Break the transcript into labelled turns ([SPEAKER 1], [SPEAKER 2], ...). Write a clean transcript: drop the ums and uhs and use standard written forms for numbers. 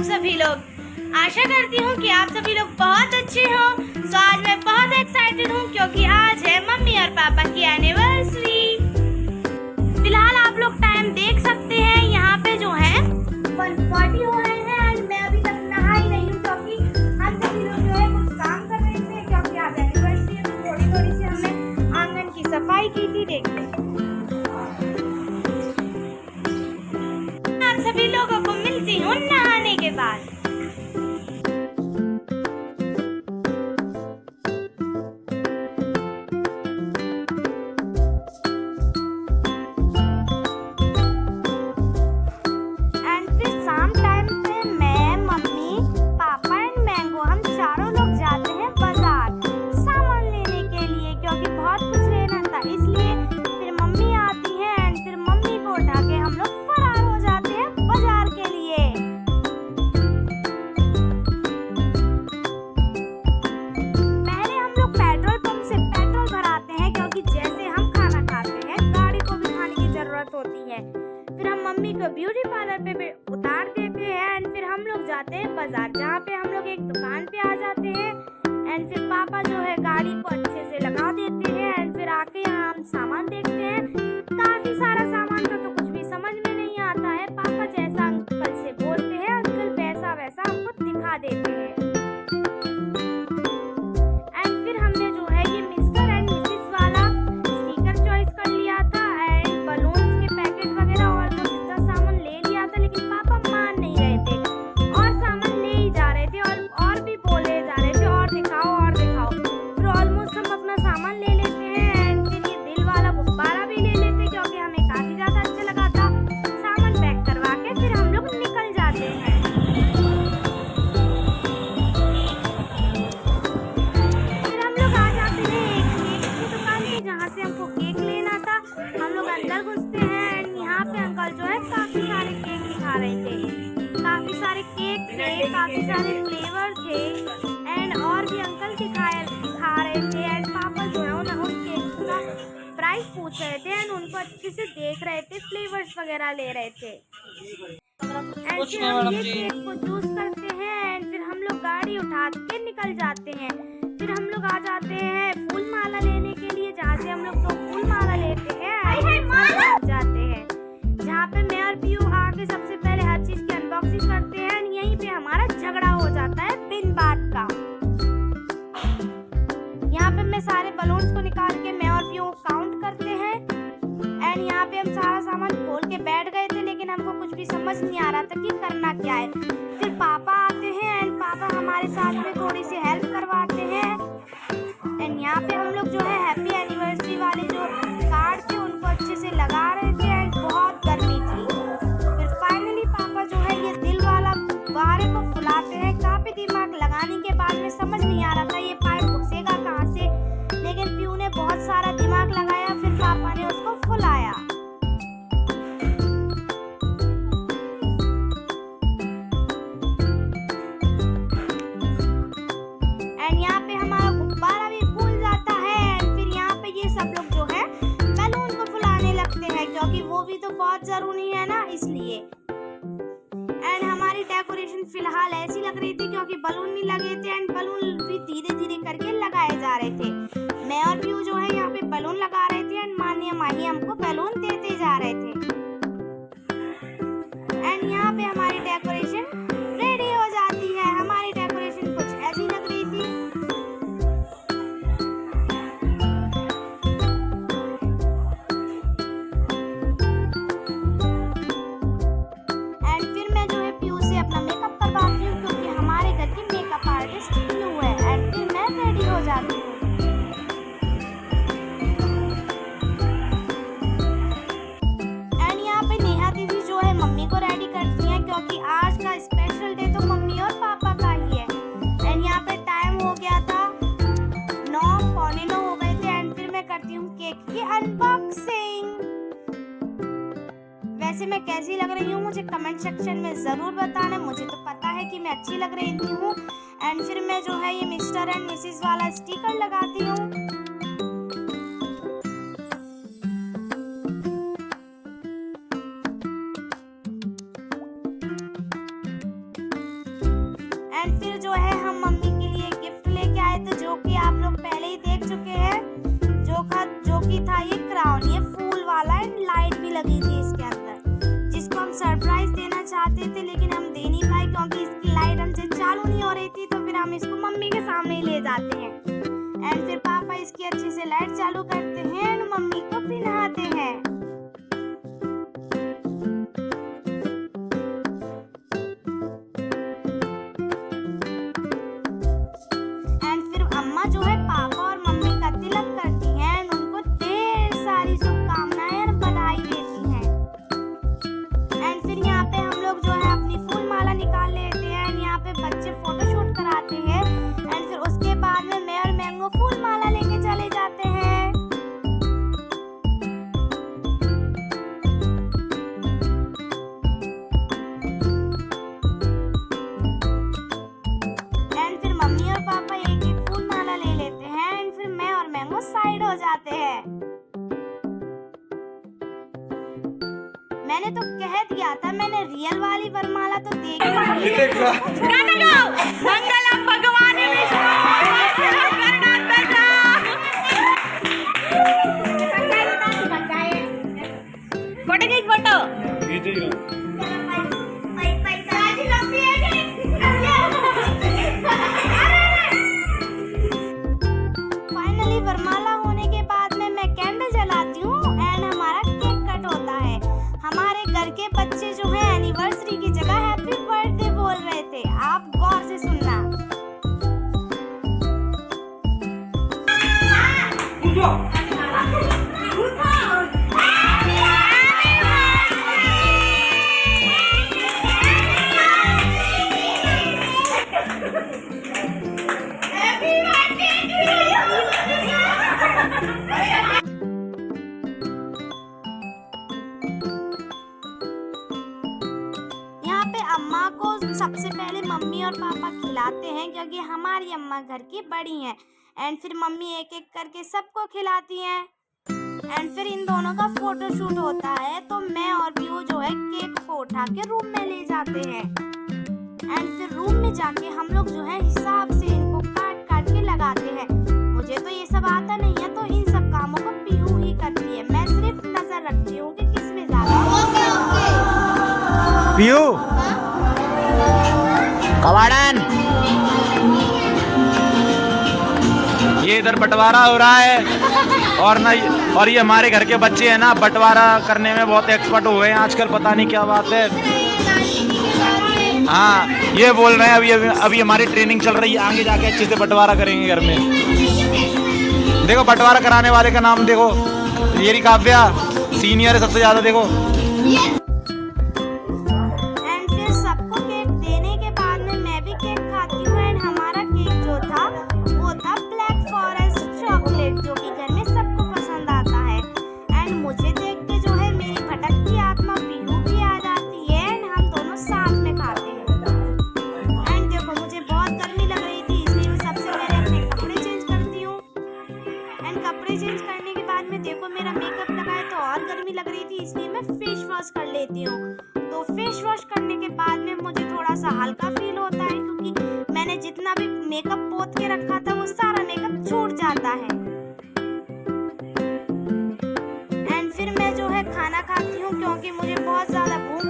[SPEAKER 1] सभी लोग। आशा करती हूँ कि आप सभी लोग बहुत अच्छे हो। तो आज मैं बहुत एक्साइटेड हूँ क्योंकि आज है मम्मी और पापा की एनिवर्सरी। फिलहाल आप लोग टाइम देख सकते हैं, यहाँ पे जो है 1:40 हो रहे हैं एंड मैं अभी तक नहा ही नहीं हूँ क्योंकि हम सभी लोग जो है कुछ काम कर रहे थे क्योंकि आज एनिवर्सरी है। तो थोड़ी सी हमने आंगन की सफाई की थी। देखते आप सभी लोगों को मिलती हूँ नहाने के बाद। फिर हम मम्मी को ब्यूटी पार्लर पे उतार देते हैं एंड फिर हम लोग जाते हैं बाजार, जहाँ पे हम लोग एक दुकान पे आ जाते हैं एंड फिर पापा जो है गाड़ी को अच्छे से लगा देते हैं एंड फिर आके यहाँ हम सामान देखते हैं। काफी सारा सामान का तो कुछ भी समझ में नहीं आता है। पापा जैसा अंकल से बोलते हैं, अंकल वैसा वैसा हमको दिखा देते हैं। एंड फिर हमने जो है ये मिस्टर एंड मिसेस वाला स्टिकर चॉइस कर लिया था एंड बलून्स के पैकेट वगैरह और जितना सामान ले लिया था, लेकिन पापा मान नहीं रहे थे और सामान ले ही जा रहे थे और भी बोले जा रहे थे और दिखाओ और दिखाओ। फिर ऑलमोस्ट हम अपना सामान ले लेते हैं एंड फिर ये दिल वाला गुब्बारा भी ले लेते क्योंकि हमें काफी ज्यादा अच्छा लगा था। सामान पैक करवा के फिर हम लोग निकल जाते हैं। फिर हम लोग आ जाते हैं एक केक की दुकान पे जहाँ से हमको केक लेना था। हम लोग अंदर घुसते हैं एंड यहाँ पे अंकल जो है काफी सारे केक दिखा रहे थे। काफी सारे केक थे, काफी सारे फ्लेवर थे एंड और भी अंकल दिखा रहे थे एंड पापा जो है उन केक का प्राइस पूछ रहे थे एंड उनको अच्छे से देख रहे थे, फ्लेवर्स वगैरह ले रहे थे। एंड फिर हम ये केक को चूज करते हैं एंड फिर हम लोग गाड़ी उठा के निकल जाते हैं। फिर हम लोग आ जाते हैं फूल माला लेने के लिए, जहाँ से हम लोग तो फूल माला लेते हैं जाते हैं, जहाँ पे मैं और पीयू आके सबसे पहले हर चीज की अनबॉक्सिंग करते हैं एंड यहीं पे हमारा झगड़ा हो जाता है बिन बात का। यहाँ पे मैं सारे बलून्स को निकाल के मैं और पीयू काउंट करते हैं एंड यहाँ पे हम सारा सामान खोल के बैठ गए थे, लेकिन हमको कुछ भी समझ नहीं आ रहा था कि करना क्या है। फिर पापा आते हैं एंड पापा हमारे साथ में थोड़ी सी हेल्प करवाते हैं एंड यहाँ पे हम लोग जो है हैप्पी एनिवर्सरी वाले जो कार्ड थे उनको अच्छे से लगा रहे थे एंड बहुत गर्मी थी। फिर फाइनली पापा जो है ये दिल वाला गुब्बारे को फुलाते हैं। काफी दिमाग लगाने के बाद में समझ नहीं आ रहा था ये पाइप घुसेगा कहाँ से, लेकिन पीयू ने बहुत सारा दिमाग लगाया, फिर पापा ने उसको फुलाया। एंड यहाँ पे हमारा गुब्बारा भी फूल जाता है एंड फिर यहाँ पे ये सब लोग जो है बैलून को फुलाने लगते हैं क्योंकि वो भी तो बहुत जरूरी है ना, इसलिए। एंड हमारी डेकोरेशन फिलहाल ऐसी लग रही थी क्योंकि बलून नहीं लगे थे एंड बलून भी धीरे धीरे करके लगाए जा रहे थे। मैं और पीयू जो है यहाँ पे बलून लगा रहे थे एंड मानी माही हमको बलून देते जा रहे थे एंड यहाँ पे हमारी डेकोरेशन रेडी हो जाती है। हमारी डेकोरेशन कुछ ऐसी लग रही थी। एंड फिर मैं जो है पीयू से अपना मेकअप करवाती हूँ क्योंकि हमारे घर की मेकअप आर्टिस्ट पीयू है एंड फिर मैं रेडी हो जाती हूँ। एंड यहाँ पे नेहा दीदी जो है मम्मी को रेडी करती हैं क्योंकि आज का स्पेशल डे तो मम्मी और पापा का ही है। एंड यहाँ पे टाइम हो गया था 9:45 हो गए थे एंड फिर मैं करती हूँ केक की अनबॉक्सिंग। वैसे मैं कैसी लग रही हूँ मुझे कमेंट सेक्शन में ज़रूर बताना। मुझे तो पता है कि मैं अच्छी लग रही हूँ। एंड फिर मैं जो है ये मिस्टर एंड मिसेस वाला स्टिकर लगाती हूँ। काफी था ये क्राउन, ये फूल वाला एंड लाइट भी लगी थी इसके अंदर, जिसको हम सरप्राइज देना चाहते थे लेकिन हम दे नहीं पाए क्योंकि इसकी लाइट हमसे चालू नहीं हो रही थी। तो फिर हम इसको मम्मी के सामने ही ले जाते हैं एंड फिर पापा इसकी अच्छे से लाइट चालू करते हैं एंड मम्मी को पहनाते हैं। अम्मा जो है पापा और मम्मी का तिलक करती हैं और उनको ढेर सारी शुभकामनाएं और बधाई देती हैं। एंड फिर यहाँ पे हम लोग जो है अपनी फूल माला निकाल लेते हैं एंड यहाँ पे बच्चे फोटोशूट कराते हैं एंड फिर उसके बाद में मैं और मैंगो फूल माला लेके चले जाते हैं। एंड फिर मम्मी और पापा एक एक फूल माला ले लेते हैं एंड फिर मैं और मैंगो साइड हो जाते हैं। मैंने तो कह दिया था, मैंने रियल वाली वरमाला तो देखी है। मंगलम भगवान फाइनली वरमाला होने के बाद में मैं कैंडल जलाती हूँ एंड हमारा केक कट होता है। हमारे घर के बच्चे जो है एनिवर्सरी की जगह हैप्पी बर्थडे बोल रहे थे, आप गौर से सुनना। यहाँ पे अम्मा को सबसे पहले मम्मी और पापा खिलाते हैं क्योंकि हमारी अम्मा घर की बड़ी हैं एंड फिर मम्मी एक एक करके सबको खिलाती हैं एंड फिर इन दोनों का फोटो शूट होता है। तो मैं और व्यू जो है केक को उठा के रूम में ले जाते हैं एंड फिर रूम में जाके हम लोग जो है हिसाब से इनको काट काट के लगाते हैं। मुझे तो ये सब आता नहीं है तो इन सब कामों को पीहू ही करती है, मैं सिर्फ नजर रखती हूँ कि किसमें ज्यादा।
[SPEAKER 2] पीहू कवाड़न,
[SPEAKER 3] ये इधर बंटवारा हो रहा है और ये हमारे घर के बच्चे हैं ना, बंटवारा करने में बहुत एक्सपर्ट हो गए हैं आजकल, पता नहीं क्या बात है। हाँ, ये बोल रहे हैं अभी हमारी ट्रेनिंग चल रही है, आगे जाके अच्छे से बंटवारा करेंगे घर में। देखो बंटवारा कराने वाले का नाम देखो, ये काव्या सीनियर है सबसे ज्यादा। देखो
[SPEAKER 1] जो कि घर में सबको पसंद आता है एंड मुझे देख के जो है मेरी भटकती आत्मा पीहू भी आ जाती है एंड हम दोनों साथ में खाते हैं। एंड देखो मुझे बहुत गर्मी लग रही थी इसलिए मैं सबसे पहले अपने कपड़े चेंज करती हूँ एंड कपड़े चेंज करने के बाद में देखो मेरा मेकअप लगा है तो और गर्मी लग रही थी इसलिए मैं फेस वॉश कर लेती हूँ। तो फेस वॉश करने के बाद में मुझे थोड़ा सा हल्का फील होता है क्योंकि मैंने जितना भी मेकअप पोत के रखा था वो सारा मेकअप छूट जाता है। फिर मैं जो है खाना खाती हूँ क्योंकि मुझे बहुत ज़्यादा भूख